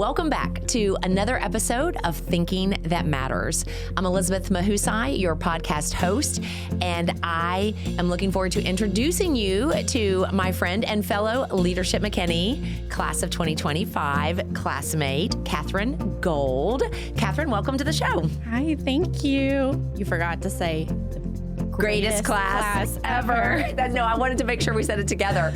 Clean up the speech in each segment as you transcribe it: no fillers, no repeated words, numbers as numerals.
Welcome back to another episode of Thinking That Matters. I'm Elizabeth Mahusai, your podcast host, and I am looking forward to introducing you to my friend and fellow Leadership McKinney class of 2025 classmate, Katherine Gold. Katherine, welcome to the show. Hi, thank you. You forgot to say the greatest class ever. No, I wanted to make sure we said it together.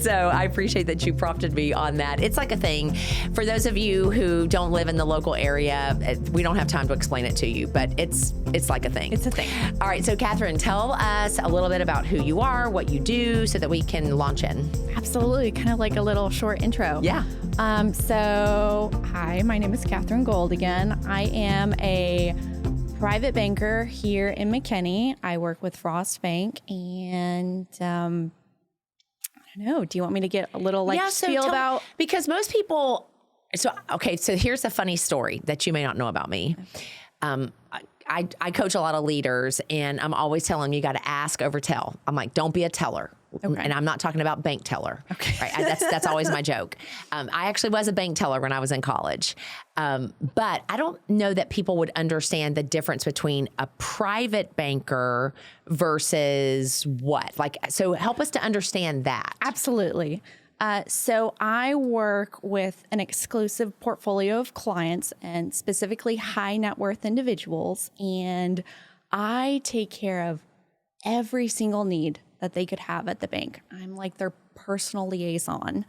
So I appreciate that you prompted me on that. It's like a thing. For those of you who don't live in the local area, we don't have time to explain it to you, but it's like a thing. It's a thing. All right, so Katherine, tell us a little bit about who you are, what you do, so that we can launch in. Absolutely, kind of like a little short intro. Yeah. Hi, my name is Katherine Gold again. I am a private banker here in McKinney. I work with Frost Bank, and I don't know. Do you want me to get a little spiel about? Because most people. So here's a funny story that you may not know about me. I coach a lot of leaders, and I'm always telling them you got to ask over tell. I'm like, don't be a teller. Okay. And I'm not talking about bank teller. Okay. Right? That's always my joke. I actually was a bank teller when I was in college. But I don't know that people would understand the difference between a private banker versus what? So help us to understand that. Absolutely. So I work with an exclusive portfolio of clients, and specifically high net worth individuals. And I take care of every single need that they could have at the bank. I'm like their personal liaison.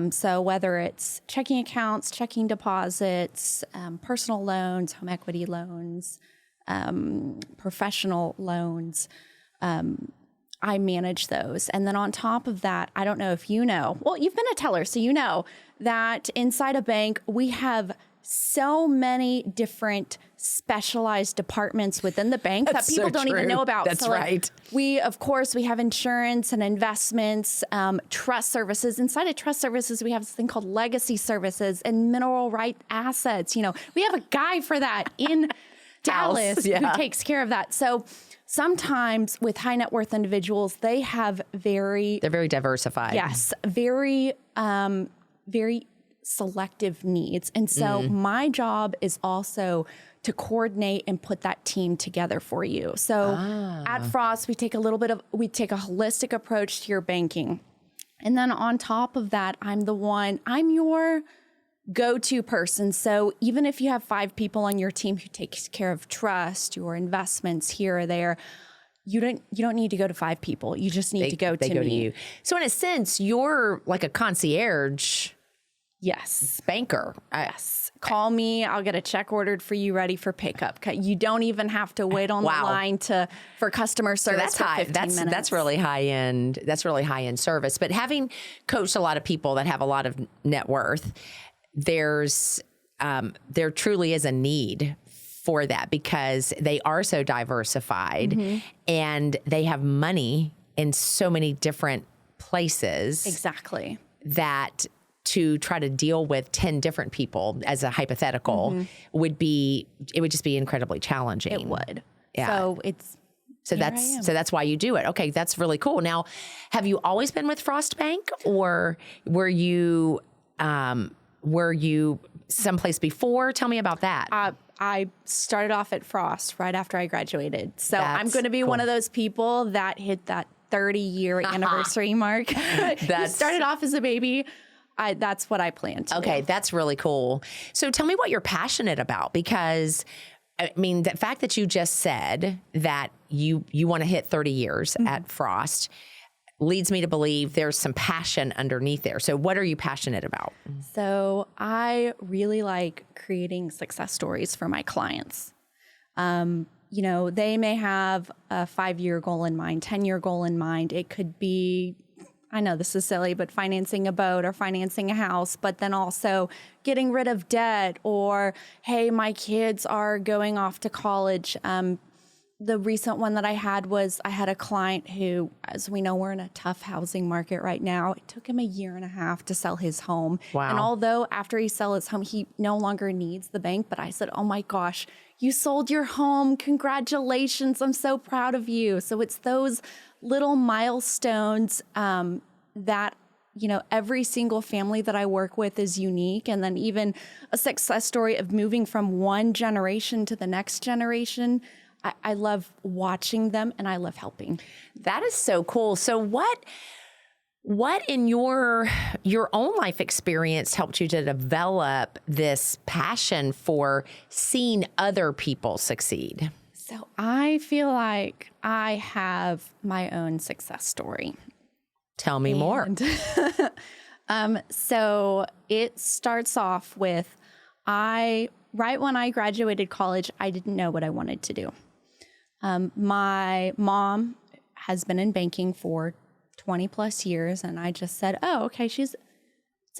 So whether it's checking accounts, checking deposits, personal loans, home equity loans, professional loans, I manage those. And then on top of that, I don't know if you know, well, you've been a teller, so you know that inside a bank, we have so many different specialized departments within the bank that people don't even know about. That's right. We have insurance and investments, trust services. Inside of trust services, we have this thing called legacy services and mineral right assets. We have a guy for that in Dallas who takes care of that. So sometimes with high net worth individuals, they're very diversified. Yes, very selective needs. And so my job is also to coordinate and put that team together for you. So at Frost, we take a holistic approach to your banking. And then on top of that, I'm your go-to person. So even if you have 5 people on your team who takes care of trust, your investments here or there, you don't need to go to 5 people. You just need to go to me. To you. So in a sense, you're like a concierge. Yes. Banker. Yes. Call me. I'll get a check ordered for you, ready for pickup. You don't even have to wait on the line for customer service. So that's high. That's really high end. That's really high end service. But having coached a lot of people that have a lot of net worth, there truly is a need for that because they are so diversified and they have money in so many different places. Exactly. That to try to deal with 10 different people as a hypothetical would just be incredibly challenging. It would. Yeah. So that's why you do it. Okay. That's really cool. Now, have you always been with Frost Bank, or were you someplace before? Tell me about that. I started off at Frost right after I graduated. So I'm going to be one of those people that hit that 30-year anniversary mark. You started off as a baby. That's what I plan to do. Okay, that's really cool. So tell me what you're passionate about, because I mean, the fact that you just said that you want to hit 30 years at Frost leads me to believe there's some passion underneath there. So what are you passionate about? So I really like creating success stories for my clients. They may have a 5-year goal in mind, 10-year goal in mind. It could be, I know this is silly, but financing a boat or financing a house, but then also getting rid of debt, or, hey, my kids are going off to college. The recent one that I had was I had a client who, as we know, we're in a tough housing market right now. It took him 1.5 years to sell his home. Wow. And although after he sells his home, he no longer needs the bank, but I said, oh my gosh, you sold your home. Congratulations. I'm so proud of you. So it's those little milestones that every single family that I work with is unique. And then even a success story of moving from one generation to the next generation. I love watching them and I love helping. That is so cool. So what in your own life experience helped you to develop this passion for seeing other people succeed? So I feel like I have my own success story. Tell me more. So it starts off with right when I graduated college, I didn't know what I wanted to do. My mom has been in banking for 20 plus years. And I just said, oh, okay, it's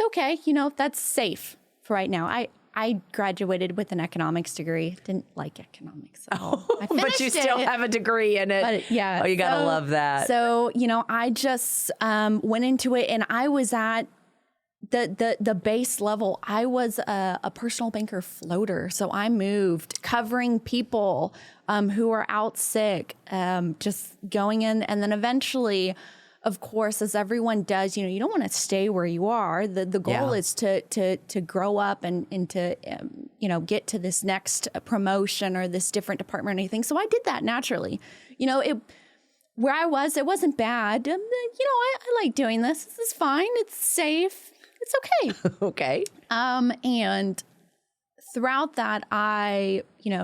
okay. That's safe for right now. I graduated with an economics degree. Didn't like economics at all. But you still have a degree in it. But yeah. Oh, you got to love that. So, I just went into it and I was at the base level. I was a personal banker floater. So I moved covering people who are out sick, just going in. And then eventually, of course, as everyone does, you don't want to stay where you are. The goal is to grow up and to, get to this next promotion or this different department or anything. So I did that naturally. Where I was, it wasn't bad. I like doing this. This is fine. It's safe. It's okay. Okay. And throughout that, I,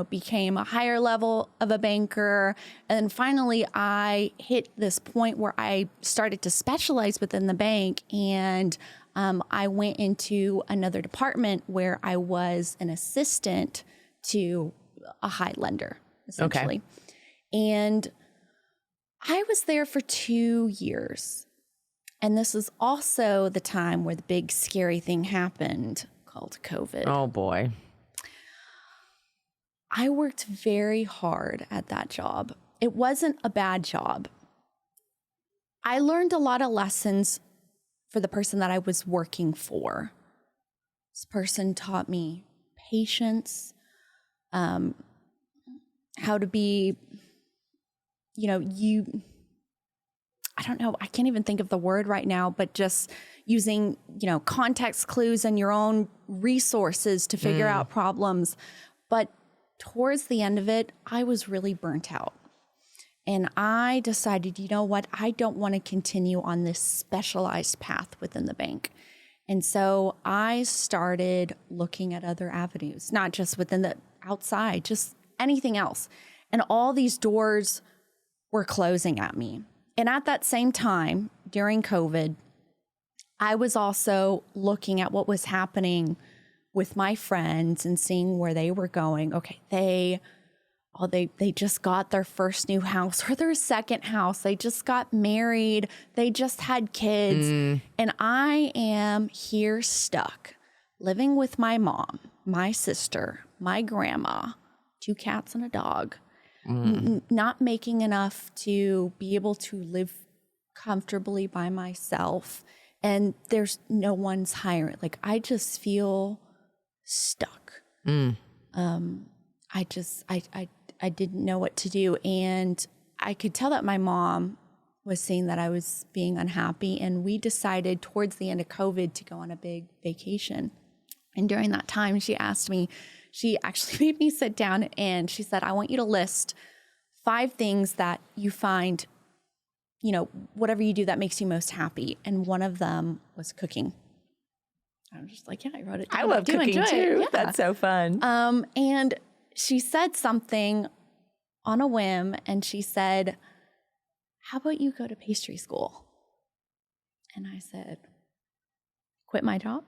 became a higher level of a banker. And then finally, I hit this point where I started to specialize within the bank. And I went into another department where I was an assistant to a high lender, essentially. Okay. And I was there for 2 years. And this is also the time where the big scary thing happened called COVID. Oh, boy. I worked very hard at that job. It wasn't a bad job. I learned a lot of lessons for the person that I was working for. This person taught me patience, how to be, I don't know, I can't even think of the word right now, but just using, context clues and your own resources to figure out problems. But towards the end of it, I was really burnt out. And I decided, I don't want to continue on this specialized path within the bank. And so I started looking at other avenues, not just within the outside, just anything else. And all these doors were closing at me. And at that same time, during COVID, I was also looking at what was happening with my friends and seeing where they were going. Okay, they just got their first new house or their second house. They just got married. They just had kids. And I am here stuck, living with my mom, my sister, my grandma, 2 cats and a dog. Not making enough to be able to live comfortably by myself. And there's no one's hiring. Like, I just feel stuck. I didn't know what to do. And I could tell that my mom was seeing that I was being unhappy. And we decided towards the end of COVID to go on a big vacation. And during that time, she actually made me sit down and she said, I want you to list 5 things that you find, whatever you do that makes you most happy. And one of them was cooking. I was just like, yeah, I wrote it down. I love cooking too. Yeah. That's so fun. And she said something on a whim and she said, how about you go to pastry school? And I said, quit my job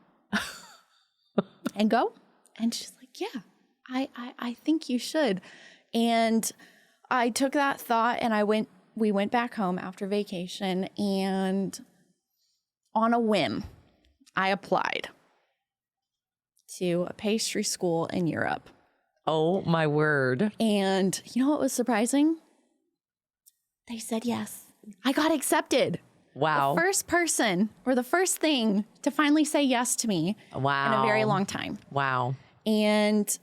and go? And she's like, yeah, I think you should. And I took that thought and we went back home after vacation, and on a whim, I applied to a pastry school in Europe. Oh my word. And you know what was surprising? They said yes. I got accepted. Wow. The first person or the first thing to finally say yes to me in a very long time. Wow. And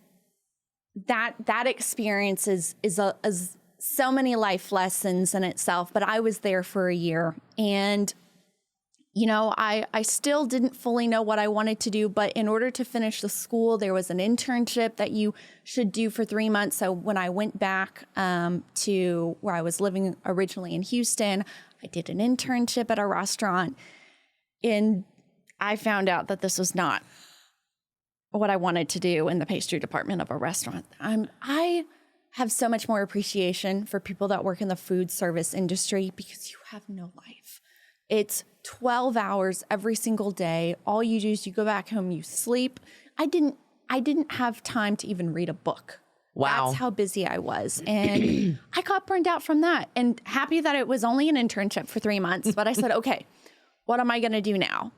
that experience is so many life lessons in itself, but I was there for a year. And, I still didn't fully know what I wanted to do, but in order to finish the school, there was an internship that you should do for 3 months. So when I went back to where I was living originally in Houston, I did an internship at a restaurant, and I found out that this was not what I wanted to do in the pastry department of a restaurant. I have so much more appreciation for people that work in the food service industry because you have no life. It's 12 hours every single day. All you do is you go back home, you sleep. I didn't have time to even read a book. Wow. That's how busy I was. And I got burned out from that, and happy that it was only an internship for 3 months. But I said, okay, what am I going to do now?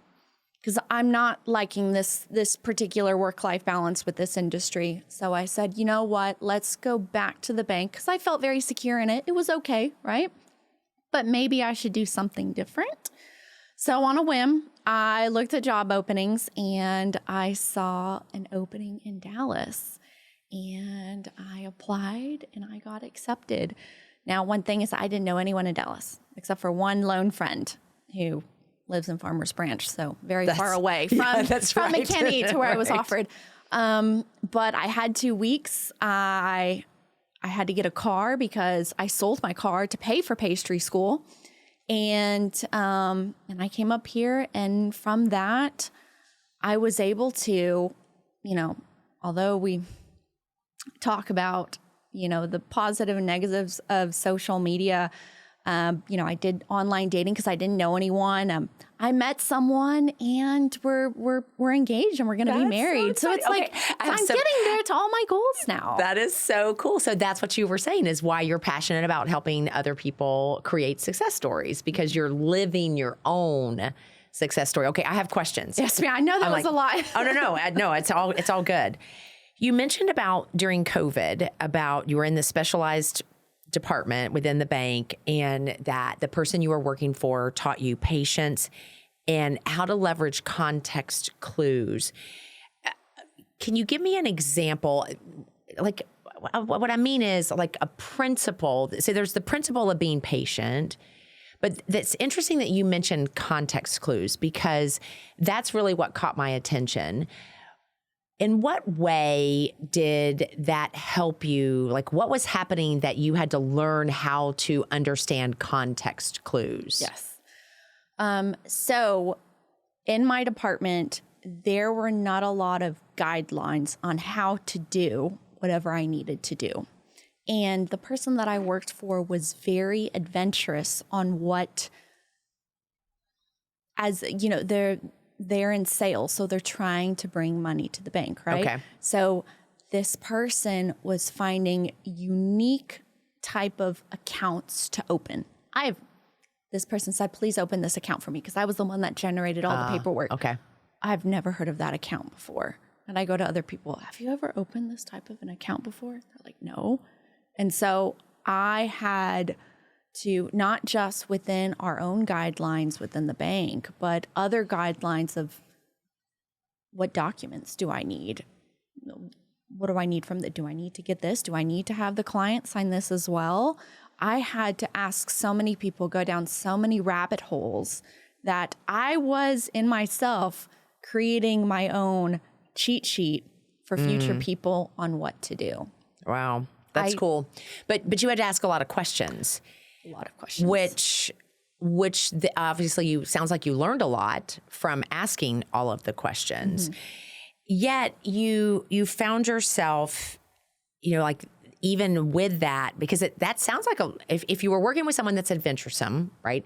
Because I'm not liking this particular work-life balance with this industry. So I said, you know what? Let's go back to the bank, because I felt very secure in it. It was okay, right? But maybe I should do something different. So on a whim, I looked at job openings, and I saw an opening in Dallas, and I applied and I got accepted. Now, one thing is I didn't know anyone in Dallas except for one lone friend who lives in Farmers Branch, so very far away from McKinney to where I was offered. But I had 2 weeks. I had to get a car because I sold my car to pay for pastry school. And I came up here, and from that, I was able to, although we talk about, the positive and negatives of social media, I did online dating because I didn't know anyone. I met someone, and we're engaged, and we're going to be married. So it's like, I'm getting there to all my goals now. That is so cool. So that's what you were saying is why you're passionate about helping other people create success stories, because you're living your own success story. Okay, I have questions. Yes, ma'am. I know that was a lot. Oh, no, it's all good. You mentioned about during COVID about you were in the specialized department within the bank, and that the person you were working for taught you patience and how to leverage context clues. Can you give me an example? Like, what I mean is like a principle. So there's the principle of being patient, but that's interesting that you mentioned context clues, because that's really what caught my attention. In what way did that help you? Like, what was happening that you had to learn how to understand context clues? Yes. So in my department, there were not a lot of guidelines on how to do whatever I needed to do. And the person that I worked for was very adventurous on what, as they're in sales, so they're trying to bring money to the bank, right? Okay. So this person was finding unique type of accounts to open. This person said, please open this account for me, because I was the one that generated all the paperwork. Okay. I've never heard of that account before. And I go to other people, have you ever opened this type of an account before? They're like, no. And so I had to, not just within our own guidelines within the bank, but other guidelines of what documents do I need? What do I need do I need to get this? Do I need to have the client sign this as well? I had to ask so many people, go down so many rabbit holes, that I was in myself creating my own cheat sheet for future people on what to do. Wow. That's cool. But you had to ask a lot of questions. A lot of questions. Which obviously sounds like you learned a lot from asking all of the questions. Mm-hmm. Yet you found yourself, like even with that, because that sounds like if you were working with someone that's adventuresome, right?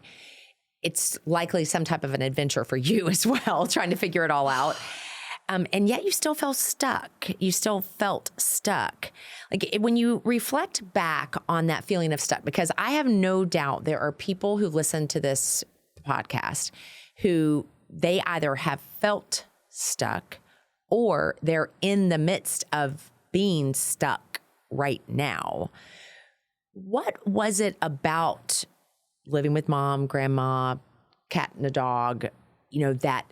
It's likely some type of an adventure for you as well, trying to figure it all out. And yet you still felt stuck. You still felt stuck. Like when you reflect back on that feeling of stuck, because I have no doubt there are people who listen to this podcast who they either have felt stuck or they're in the midst of being stuck right now. What was it about living with mom, grandma, cat and a dog, that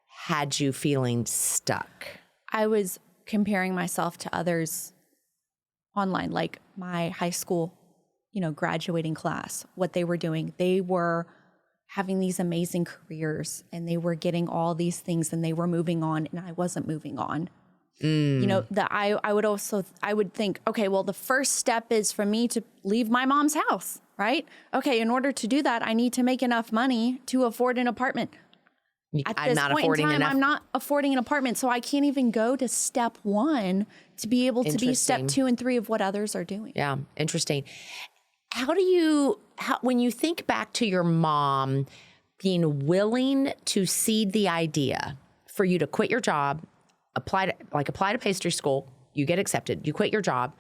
had you feeling stuck? I was comparing myself to others online, like my high school, graduating class, what they were doing. They were having these amazing careers and they were getting all these things and they were moving on and I wasn't moving on. You know, that I would think, okay, well, the first step is for me to leave my mom's house, right? Okay, in order to do that, I need to make enough money to afford an apartment. At this point in time, I'm not affording an apartment, so I can't even go to step one to be able to be step 2 and 3 of what others are doing. Yeah, interesting. When you think back to your mom being willing to seed the idea for you to quit your job, apply to pastry school, you get accepted, you quit your job,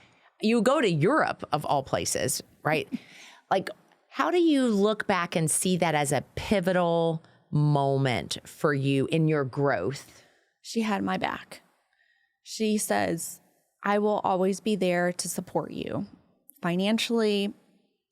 you go to Europe of all places, right? Like, how do you look back and see that as a pivotal moment for you in your growth? She had my back. She says, I will always be there to support you. Financially,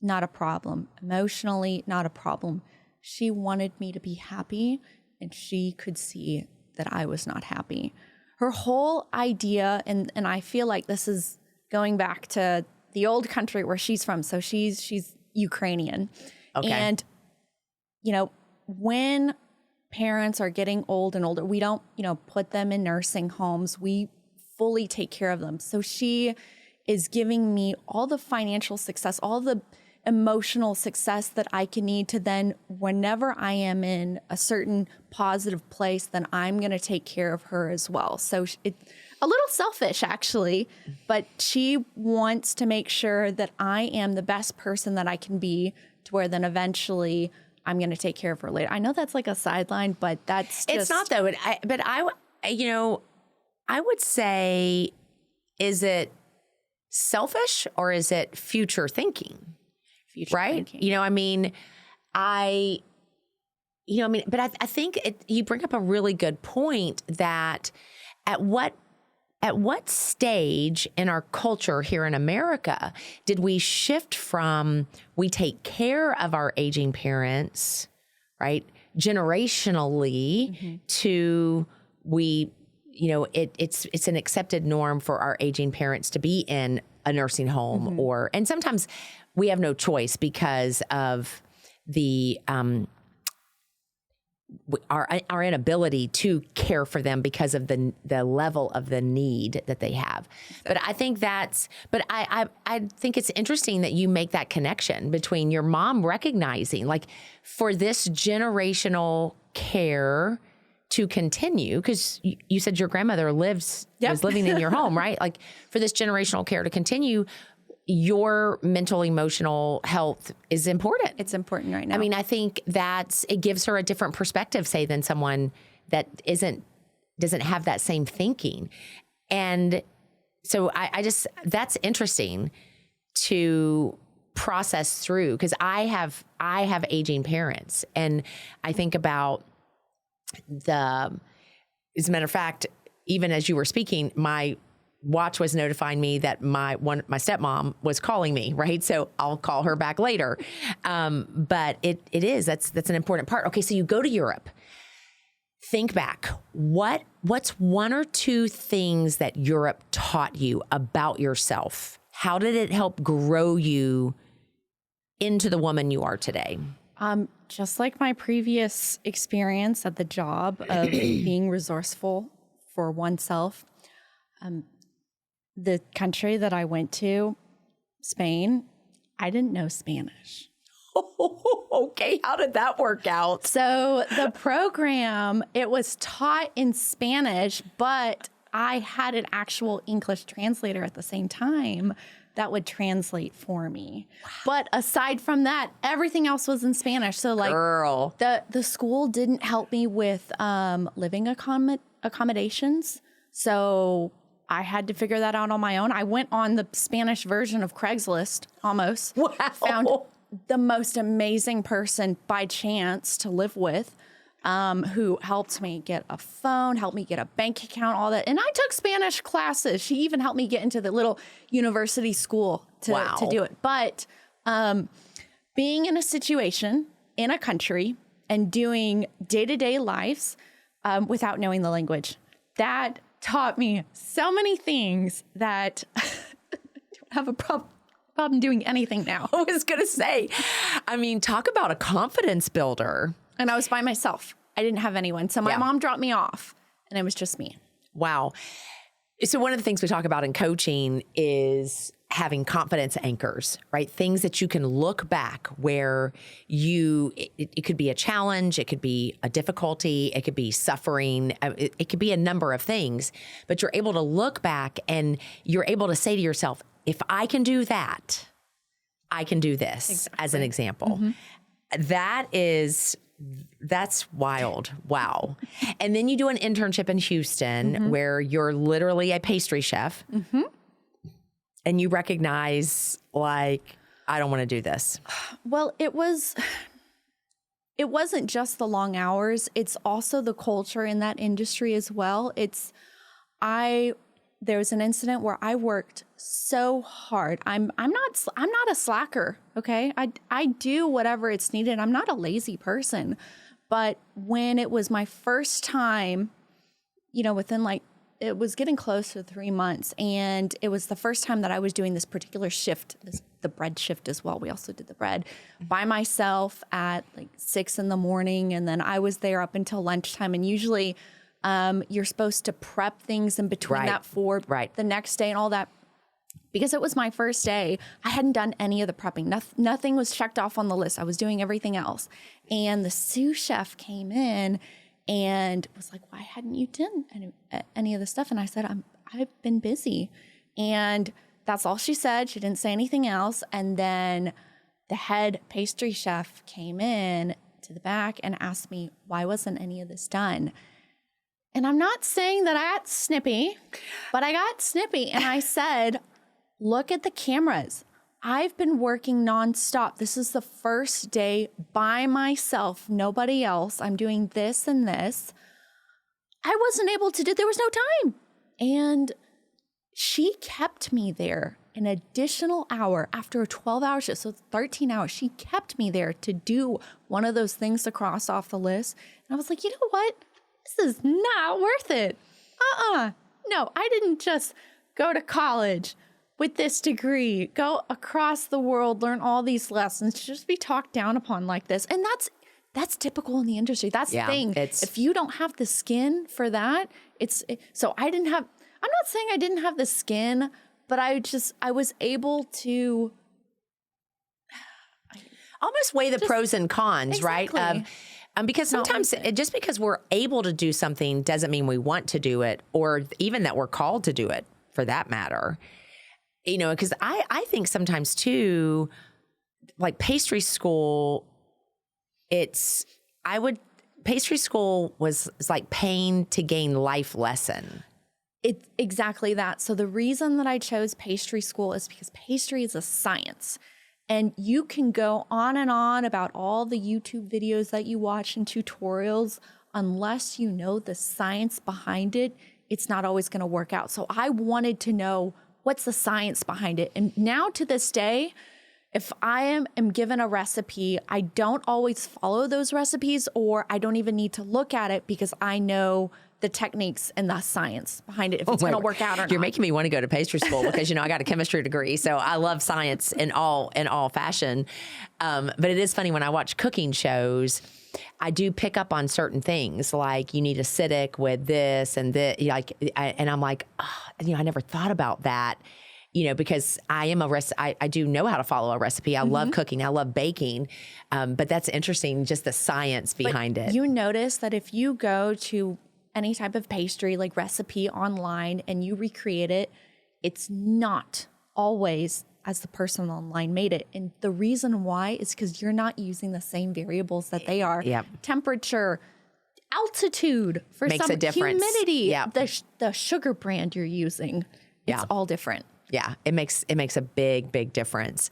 not a problem. Emotionally, not a problem. She wanted me to be happy, and she could see that I was not happy. Her whole idea, and I feel like this is going back to the old country where she's from. So she's Ukrainian. Okay. And, you know, when parents are getting old and older, we don't, put them in nursing homes. We fully take care of them. So she is giving me all the financial success, all the emotional success that I can need to then, whenever I am in a certain positive place, then I'm going to take care of her as well. So it's a little selfish, actually, but she wants to make sure that I am the best person that I can be, to where then eventually I'm going to take care of her later. I know that's like a sideline, but that's just... It's not though. I would say, is it selfish or is it future thinking? Right? Thinking. I think you bring up a really good point that at what stage in our culture here in America did we shift from we take care of our aging parents, right, generationally, to it's an accepted norm for our aging parents to be in a nursing home and sometimes we have no choice because of the our inability to care for them because of the level of the need that they have. But I think I think it's interesting that you make that connection between your mom recognizing, like, for this generational care to continue, because you said your grandmother was living in your home, right? Like, for this generational care to continue, your mental, emotional health is important. It's important right now. I mean, I think it gives her a different perspective, say, than someone that doesn't have that same thinking. And so that's interesting to process through, because I have aging parents, and I think about as a matter of fact, even as you were speaking, my watch was notifying me that my stepmom was calling me, right? So I'll call her back later. But that's an important part. Okay, so you go to Europe. Think back. What's one or two things that Europe taught you about yourself? How did it help grow you into the woman you are today? Just like my previous experience at the job of being resourceful for oneself, the country that I went to, Spain, I didn't know Spanish. Okay, how did that work out? So the program, it was taught in Spanish, but I had an actual English translator at the same time that would translate for me. Wow. But aside from that, everything else was in Spanish. So like, girl, the school didn't help me with living accommodations. So I had to figure that out on my own. I went on the Spanish version of Craigslist, almost. Wow. Found the most amazing person by chance to live with, who helped me get a phone, helped me get a bank account, all that. And I took Spanish classes. She even helped me get into the little university school to do it. But being in a situation in a country and doing day-to-day lives without knowing the language, that taught me so many things that I don't have a problem. problem doing anything now. I was going to say, I mean, talk about a confidence builder. And I was by myself. I didn't have anyone. So my mom dropped me off and it was just me. Wow. So one of the things we talk about in coaching is having confidence anchors, right? Things that you can look back where it could be a challenge, it could be a difficulty, it could be suffering, it could be a number of things, but you're able to look back and you're able to say to yourself, if I can do that, I can do this as an example. That's wild. Wow. And then you do an internship in Houston where you're literally a pastry chef. And you recognize, like, I don't want to do this. Well, it wasn't just the long hours. It's also the culture in that industry as well. There was an incident where I worked so hard. I'm not a slacker, okay? I do whatever it's needed. I'm not a lazy person. But when it was my first time, within it was getting close to 3 months, and it was the first time that I was doing this particular shift, the bread shift as well. We also did the bread by myself at 6 a.m, and then I was there up until lunchtime. And usually, you're supposed to prep things in between that for the next day and all that. Because it was my first day, I hadn't done any of the prepping. Nothing was checked off on the list. I was doing everything else, and the sous chef came in and was like, why hadn't you done any of the stuff? And I said, I've been busy. And that's all she said. She didn't say anything else. And then the head pastry chef came in to the back and asked me, why wasn't any of this done? And I'm not saying that I got snippy, but I got snippy. And I said, look at the cameras. I've been working nonstop. This is the first day by myself, nobody else. I'm doing this and this. I wasn't able to do, there was no time. And she kept me there an additional hour after a 12-hour shift, so 13 hours. She kept me there to do one of those things to cross off the list. And I was like, you know what? This is not worth it. No, I didn't just go to college with this degree, go across the world, learn all these lessons, to just be talked down upon like this. And that's typical in the industry. That's the thing. If you don't have the skin for that, so I'm not saying I didn't have the skin, but I was able to almost weigh the pros and cons, right? Because sometimes just because we're able to do something doesn't mean we want to do it, or even that we're called to do it for that matter. Because I think sometimes too, like pastry school, pastry school was like paying to gain life lesson. It's exactly that. So the reason that I chose pastry school is because pastry is a science. And you can go on and on about all the YouTube videos that you watch and tutorials. Unless you know the science behind it, it's not always going to work out. So I wanted to know, what's the science behind it? And now to this day, if I am given a recipe, I don't always follow those recipes, or I don't even need to look at it because I know the techniques and the science behind it, if it's going to work out or not. You're making me want to go to pastry school because, I got a chemistry degree, so I love science in all fashion. But it is funny when I watch cooking shows, I do pick up on certain things, like you need acidic with this and this, and I'm like, I never thought about that, because I am I do know how to follow a recipe. I love cooking. I love baking. But that's interesting, just the science behind it. You notice that if you go to any type of pastry, like recipe online, and you recreate it, it's not always as the person online made it. And the reason why is because you're not using the same variables that they are. Yep. Temperature, altitude, for makes a difference. Humidity, Yep. the sugar brand you're using. It's all different. Yeah, it makes a big, big difference.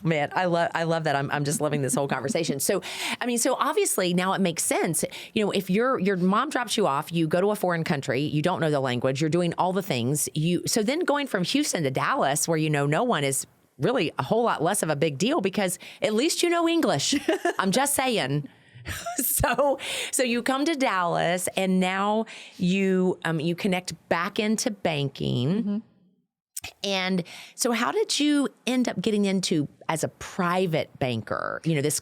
Man, I love that. I'm just loving this whole conversation. So obviously now it makes sense. If your mom drops you off, you go to a foreign country, you don't know the language, you're doing all the things. So then going from Houston to Dallas, where no one, is really a whole lot less of a big deal because at least you know English. I'm just saying. So you come to Dallas, and now you connect back into banking. And so how did you end up getting into as a private banker, this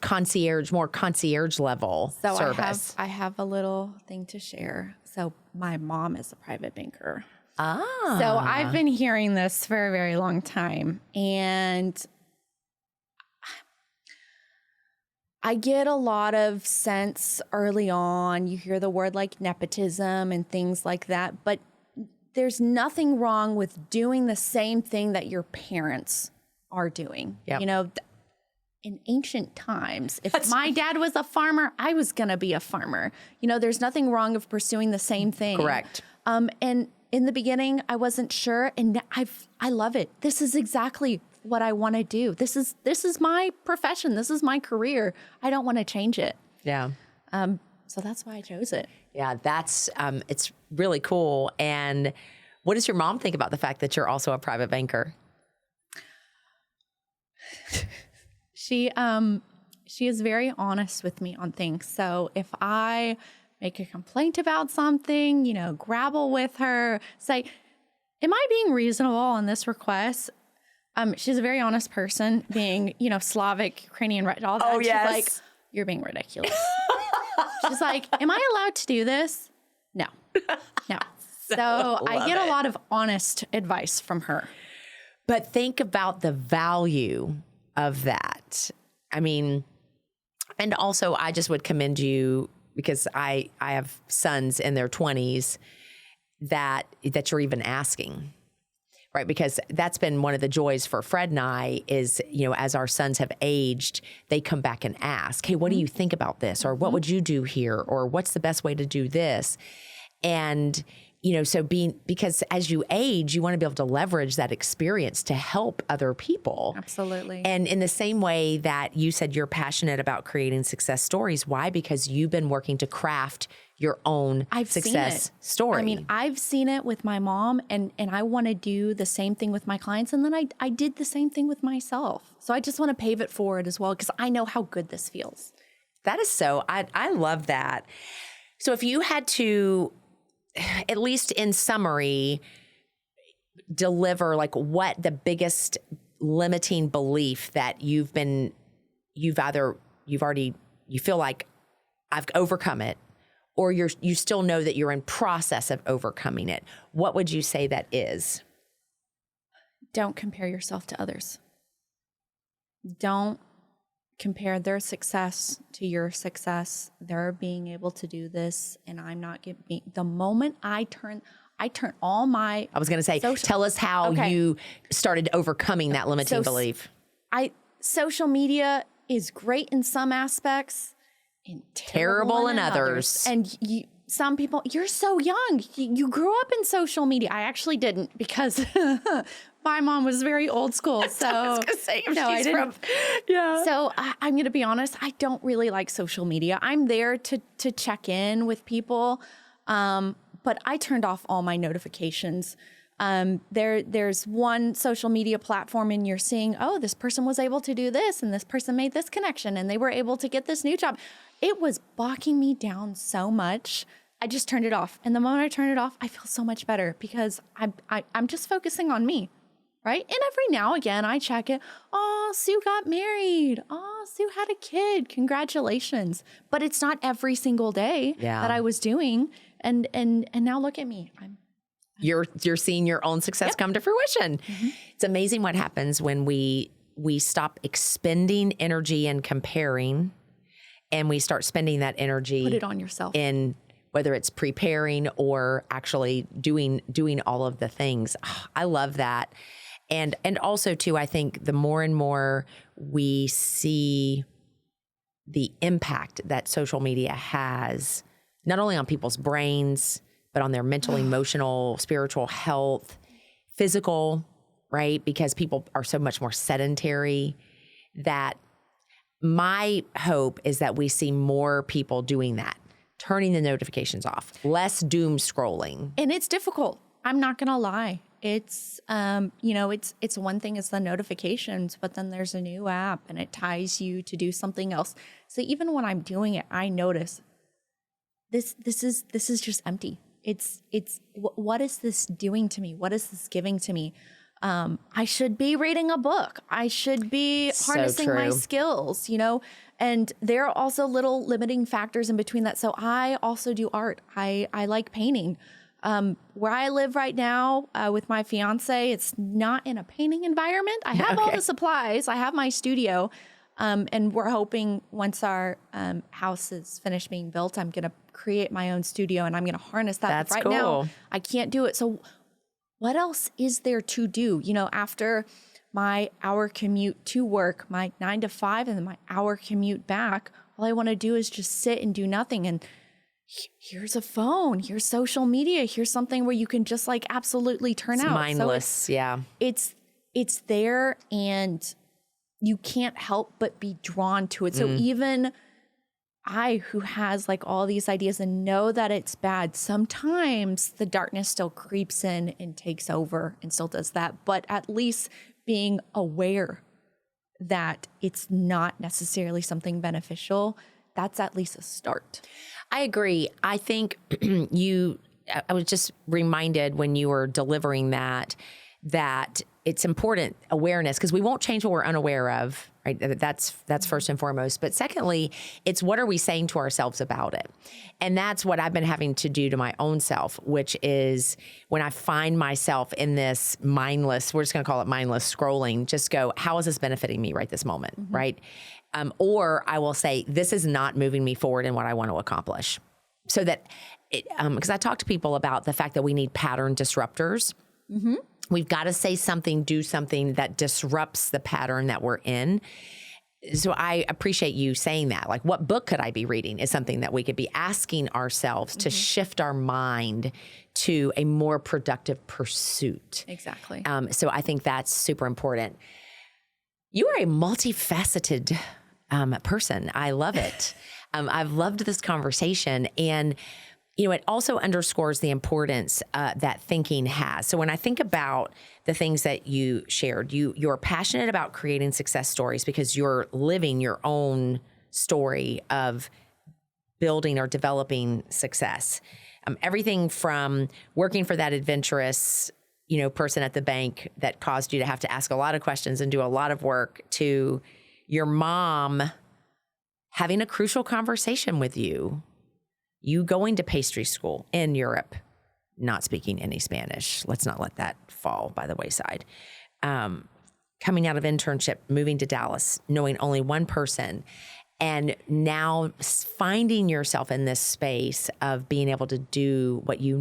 more concierge level service? I have a little thing to share. So my mom is a private banker. Ah. So I've been hearing this for a very long time. And I get a lot of sense early on. You hear the word like nepotism and things like that, but there's nothing wrong with doing the same thing that your parents are doing. Yep. In ancient times, if my dad was a farmer, I was going to be a farmer. There's nothing wrong of pursuing the same thing. Correct. And in the beginning, I wasn't sure, and I love it. This is exactly what I want to do. This is my profession. This is my career. I don't want to change it. Yeah. So that's why I chose it. Yeah, that's it's really cool. And what does your mom think about the fact that you're also a private banker? She is very honest with me on things. So if I make a complaint about something, grapple with her, say, am I being reasonable on this request? She's a very honest person, being, Slavic, Ukrainian, all that. Oh, yes. She's like, you're being ridiculous. She's like, am I allowed to do this? No. So I get a lot of honest advice from her. But think about the value of that. I mean, and also I just would commend you, because I have sons in their 20s that you're even asking, right? Because that's been one of the joys for Fred and I is, as our sons have aged, they come back and ask, hey, what do you think about this? Or what would you do here? Or what's the best way to do this? And, because as you age, you want to be able to leverage that experience to help other people. Absolutely. And in the same way that you said you're passionate about creating success stories, why? Because you've been working to craft your own success story. I mean, I've seen it with my mom, and I want to do the same thing with my clients. And then I did the same thing with myself. So I just want to pave it forward as well, because I know how good this feels. That is I love that. So if you had to, at least in summary, deliver like what the biggest limiting belief that you feel like I've overcome it, or you still know that you're in process of overcoming it, what would you say that is? Don't compare yourself to others. Don't compare their success to your success. They're being able to do this, and I'm not getting. The moment I turn all my. I was going to say, tell us how you started overcoming that limiting belief. Social media is great in some aspects, and terrible in others. And some people, you're so young. You grew up in social media. I actually didn't, because my mom was very old school. So I was going to say, I didn't. Yeah. So I'm going to be honest. I don't really like social media. I'm there to check in with people. But I turned off all my notifications. There's one social media platform, and you're seeing, oh, this person was able to do this, and this person made this connection, and they were able to get this new job. It was bogging me down so much. I just turned it off. And the moment I turned it off, I feel so much better, because I'm just focusing on me, right? And every now and again, I check it. Oh, Sue got married. Oh, Sue had a kid. Congratulations. But it's not every single day that I was doing. And now look at me. You're seeing your own success come to fruition. Mm-hmm. It's amazing what happens when we stop expending energy and comparing, and we start spending that energy. Put it on yourself. In whether it's preparing or actually doing all of the things. Oh, I love that. And also too, I think the more and more we see the impact that social media has, not only on people's brains, but on their mental, emotional, spiritual health, physical, right? Because people are so much more sedentary, that my hope is that we see more people doing that, turning the notifications off, less doom scrolling. And it's difficult. I'm not going to lie. It's, it's one thing is the notifications, but then there's a new app and it ties you to do something else. So even when I'm doing it, I notice this is just empty. It's what is this doing to me? What is this giving to me? I should be reading a book. I should be harnessing my skills, and there are also little limiting factors in between that. So I also do art. I like painting. Where I live right now with my fiance, it's not in a painting environment. I have all the supplies. I have my studio. And we're hoping once our house is finished being built, I'm going to create my own studio and I'm going to harness that. That's right now, I can't do it. So what else is there to do? After my hour commute to work, my 9 to 5, and then my hour commute back, all I want to do is just sit and do nothing. And here's a phone, here's social media, here's something where you can just like absolutely turn out. Mindless, so it's there, and you can't help but be drawn to it. So even I, who has like all these ideas and know that it's bad, sometimes the darkness still creeps in and takes over and still does that. But at least being aware that it's not necessarily something beneficial, that's at least a start. I agree. I think I was just reminded when you were delivering that it's important awareness, because we won't change what we're unaware of, right? That's first and foremost. But secondly, it's what are we saying to ourselves about it? And that's what I've been having to do to my own self, which is when I find myself in this mindless, we're just going to call it mindless scrolling, just go, how is this benefiting me right this moment, right? Or I will say, this is not moving me forward in what I want to accomplish. So that, because I talk to people about the fact that we need pattern disruptors. We've got to say something, do something that disrupts the pattern that we're in. So I appreciate you saying that. Like, what book could I be reading is something that we could be asking ourselves to shift our mind to a more productive pursuit. Exactly. So I think that's super important. You are a multifaceted person. I love it. I've loved this conversation. And it also underscores the importance that thinking has. So when I think about the things that you shared, you're passionate about creating success stories because you're living your own story of building or developing success. Everything from working for that adventurous, person at the bank that caused you to have to ask a lot of questions and do a lot of work, to your mom having a crucial conversation with you going to pastry school in Europe, not speaking any Spanish. Let's not let that fall by the wayside. Coming out of internship, moving to Dallas, knowing only one person, and now finding yourself in this space of being able to do what you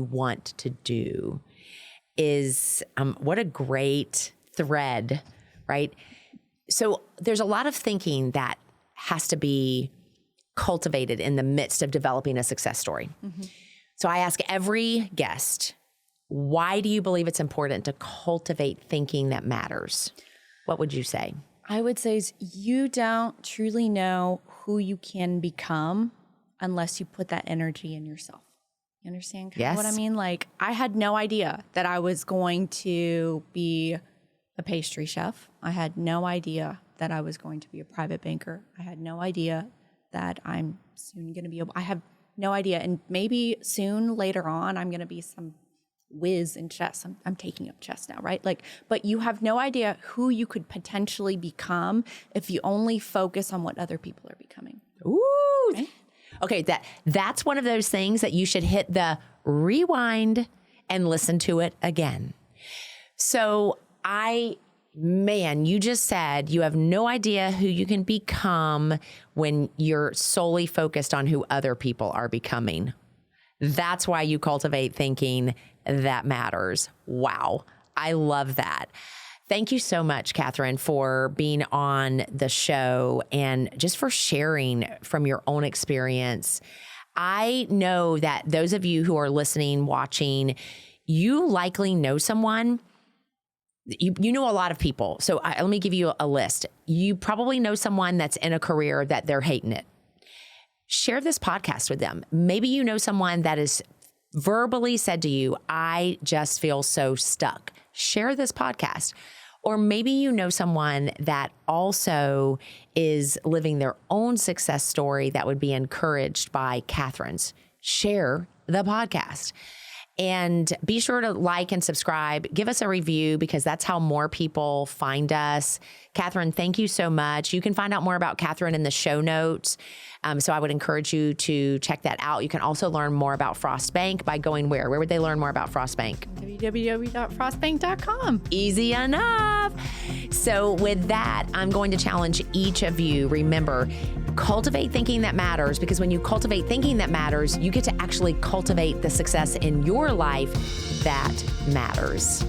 want to do is what a great thread, right? So there's a lot of thinking that has to be cultivated in the midst of developing a success story. So I ask every guest, why do you believe it's important to cultivate thinking that matters? What would you say? I would say is you don't truly know who you can become unless you put that energy in yourself. You understand what I mean? Like, I had no idea that I was going to be a pastry chef. I had no idea that I was going to be a private banker. I had no idea that I'm soon going to be I have no idea. And maybe soon later on, I'm going to be some whiz in chess. I'm taking up chess now, right? But you have no idea who you could potentially become if you only focus on what other people are becoming. Ooh. Right? Okay, that's one of those things that you should hit the rewind and listen to it again. So you just said you have no idea who you can become when you're solely focused on who other people are becoming. That's why you cultivate thinking that matters. Wow. I love that. Thank you so much, Katherine, for being on the show and just for sharing from your own experience. I know that those of you who are listening, watching, you likely know someone. You know a lot of people. So let me give you a list. You probably know someone that's in a career that they're hating it. Share this podcast with them. Maybe you know someone that has verbally said to you, I just feel so stuck. Share this podcast. Or maybe you know someone that also is living their own success story that would be encouraged by Katherine's. Share the podcast. And be sure to like and subscribe. Give us a review because that's how more people find us. Katherine, thank you so much. You can find out more about Katherine in the show notes. So I would encourage you to check that out. You can also learn more about Frost Bank by going where? Where would they learn more about Frost Bank? www.frostbank.com. Easy enough. So with that, I'm going to challenge each of you. Remember, cultivate thinking that matters, because when you cultivate thinking that matters, you get to actually cultivate the success in your life that matters.